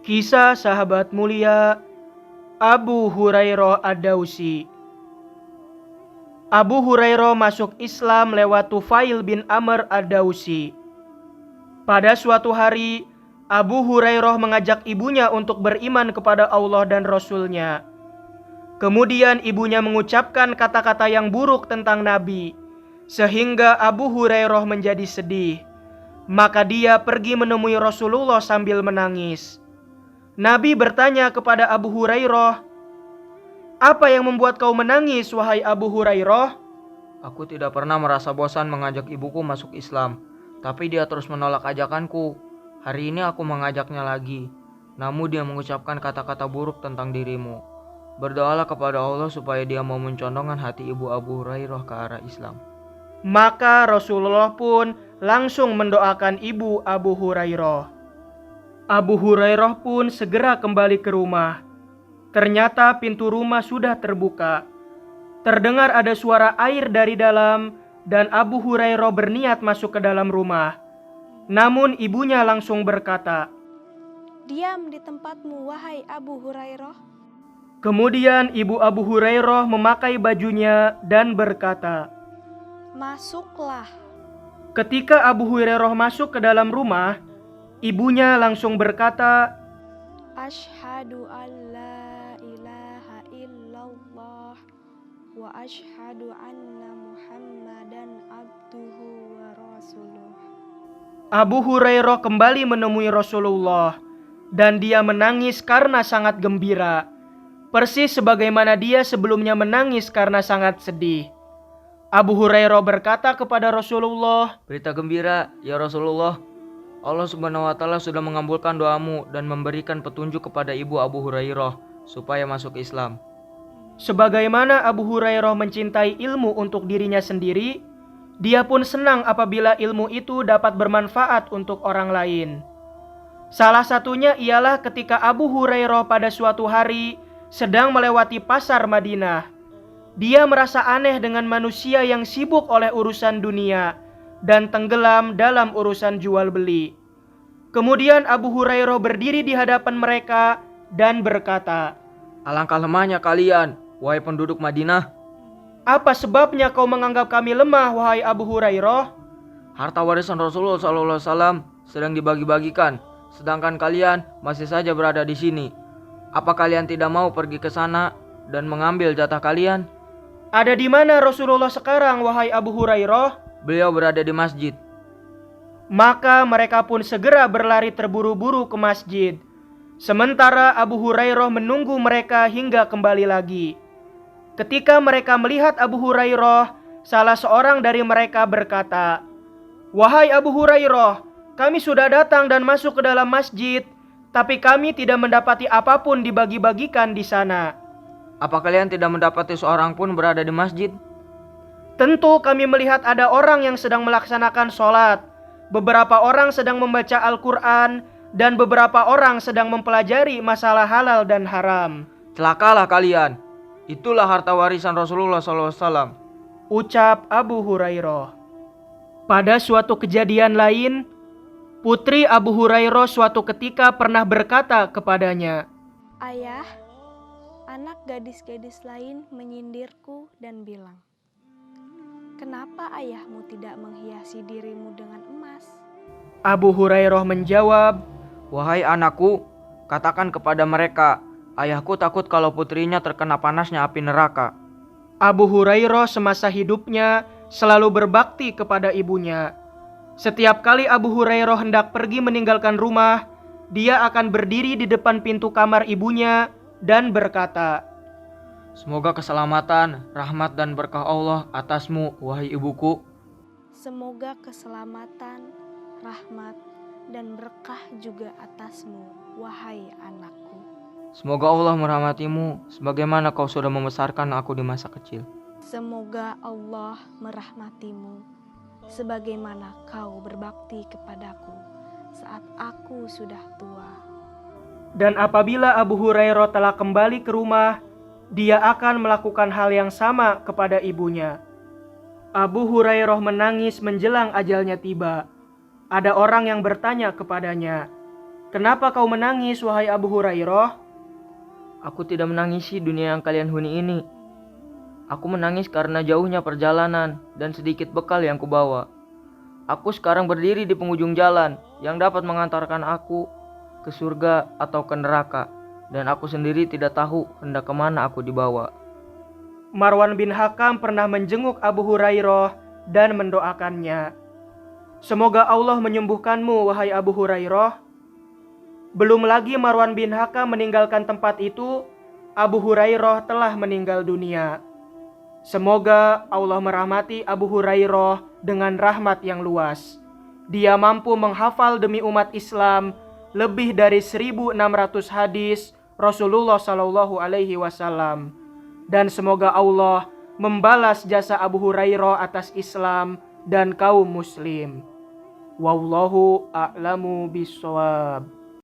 Kisah sahabat mulia Abu Hurairah Ad-Dausi. Abu Hurairah masuk Islam lewat Tufail bin Amr Ad-Dausi. Pada suatu hari, Abu Hurairah mengajak ibunya untuk beriman kepada Allah dan Rasul-Nya. Kemudian ibunya mengucapkan kata-kata yang buruk tentang Nabi, sehingga Abu Hurairah menjadi sedih. Maka dia pergi menemui Rasulullah sambil menangis. Nabi bertanya kepada Abu Hurairah, "Apa yang membuat kau menangis, wahai Abu Hurairah?" Aku tidak pernah merasa bosan mengajak ibuku masuk Islam, tapi dia terus menolak ajakanku. Hari ini aku mengajaknya lagi, namun dia mengucapkan kata-kata buruk tentang dirimu. Berdoalah kepada Allah supaya dia mau mencondongkan hati ibu Abu Hurairah ke arah Islam. Maka Rasulullah pun langsung mendoakan ibu Abu Hurairah. Abu Hurairah pun segera kembali ke rumah. Ternyata pintu rumah sudah terbuka. Terdengar ada suara air dari dalam dan Abu Hurairah berniat masuk ke dalam rumah. Namun ibunya langsung berkata, "Diam di tempatmu, wahai Abu Hurairah." Kemudian ibu Abu Hurairah memakai bajunya dan berkata, "Masuklah." Ketika Abu Hurairah masuk ke dalam rumah, ibunya langsung berkata, Asyhadu an la ilaha illallah wa asyhadu anna Muhammadan abduhu wa rasuluh. Abu Hurairah kembali menemui Rasulullah dan dia menangis karena sangat gembira, persis sebagaimana dia sebelumnya menangis karena sangat sedih. Abu Hurairah berkata kepada Rasulullah, Berita gembira, ya Rasulullah. Allah Subhanahu wa Ta'ala sudah mengabulkan doamu dan memberikan petunjuk kepada ibu Abu Hurairah supaya masuk Islam. sebagaimana Abu Hurairah mencintai ilmu untuk dirinya sendiri, dia pun senang apabila ilmu itu dapat bermanfaat untuk orang lain. Salah satunya ialah ketika Abu Hurairah pada suatu hari sedang melewati pasar Madinah. Dia merasa aneh dengan manusia yang sibuk oleh urusan dunia dan tenggelam dalam urusan jual beli. Kemudian Abu Hurairah berdiri di hadapan mereka dan berkata, Alangkah lemahnya kalian, wahai penduduk Madinah. "Apa sebabnya kau menganggap kami lemah, wahai Abu Hurairah?" Harta warisan Rasulullah SAW sedang dibagi-bagikan, sedangkan kalian masih saja berada di sini. Apa kalian tidak mau pergi ke sana dan mengambil jatah kalian? "Ada di mana Rasulullah sekarang, wahai Abu Hurairah?" Beliau berada di masjid. Maka mereka pun segera berlari terburu-buru ke masjid. Sementara Abu Hurairah menunggu mereka hingga kembali lagi. Ketika mereka melihat Abu Hurairah, salah seorang dari mereka berkata, "Wahai Abu Hurairah, kami sudah datang dan masuk ke dalam masjid, tapi kami tidak mendapati apapun dibagi-bagikan di sana. Apa kalian tidak mendapati seorang pun berada di masjid? Tentu kami melihat ada orang yang sedang melaksanakan sholat, beberapa orang sedang membaca Al-Quran, dan beberapa orang sedang mempelajari masalah halal dan haram." Celakalah kalian. Itulah harta warisan Rasulullah SAW. Ucap Abu Hurairah. Pada suatu kejadian lain, putri Abu Hurairah suatu ketika pernah berkata kepadanya, "Ayah, anak gadis-gadis lain menyindirku dan bilang, 'Kenapa ayahmu tidak menghiasi dirimu dengan emas?' Abu Hurairah menjawab, Wahai anakku, katakan kepada mereka, ayahku takut kalau putrinya terkena panasnya api neraka. Abu Hurairah semasa hidupnya selalu berbakti kepada ibunya. Setiap kali Abu Hurairah hendak pergi meninggalkan rumah, dia akan berdiri di depan pintu kamar ibunya dan berkata, Semoga keselamatan, rahmat dan berkah Allah atasmu, wahai ibuku. Semoga keselamatan, rahmat, dan berkah juga atasmu, wahai anakku. Semoga Allah merahmatimu sebagaimana kau sudah membesarkan aku di masa kecil. Semoga Allah merahmatimu sebagaimana kau berbakti kepadaku saat aku sudah tua." Dan apabila Abu Hurairah telah kembali ke rumah, dia akan melakukan hal yang sama kepada ibunya. Abu Hurairah menangis menjelang ajalnya tiba. Ada orang yang bertanya kepadanya, Kenapa kau menangis, wahai Abu Hurairah? Aku tidak menangisi dunia yang kalian huni ini. Aku menangis karena jauhnya perjalanan dan sedikit bekal yang kubawa. Aku sekarang berdiri di penghujung jalan yang dapat mengantarkan aku ke surga atau ke neraka. Dan aku sendiri tidak tahu hendak kemana aku dibawa. Marwan bin Hakam pernah menjenguk Abu Hurairah dan mendoakannya. Semoga Allah menyembuhkanmu, wahai Abu Hurairah. Belum lagi Marwan bin Hakam meninggalkan tempat itu, Abu Hurairah telah meninggal dunia. Semoga Allah merahmati Abu Hurairah dengan rahmat yang luas. Dia mampu menghafal demi umat Islam lebih dari 1.600 hadis Rasulullah Shallallahu Alaihi Wasallam. Dan semoga Allah membalas jasa Abu Hurairah atas Islam dan kaum muslim. Wallahu a'lamu bishawab.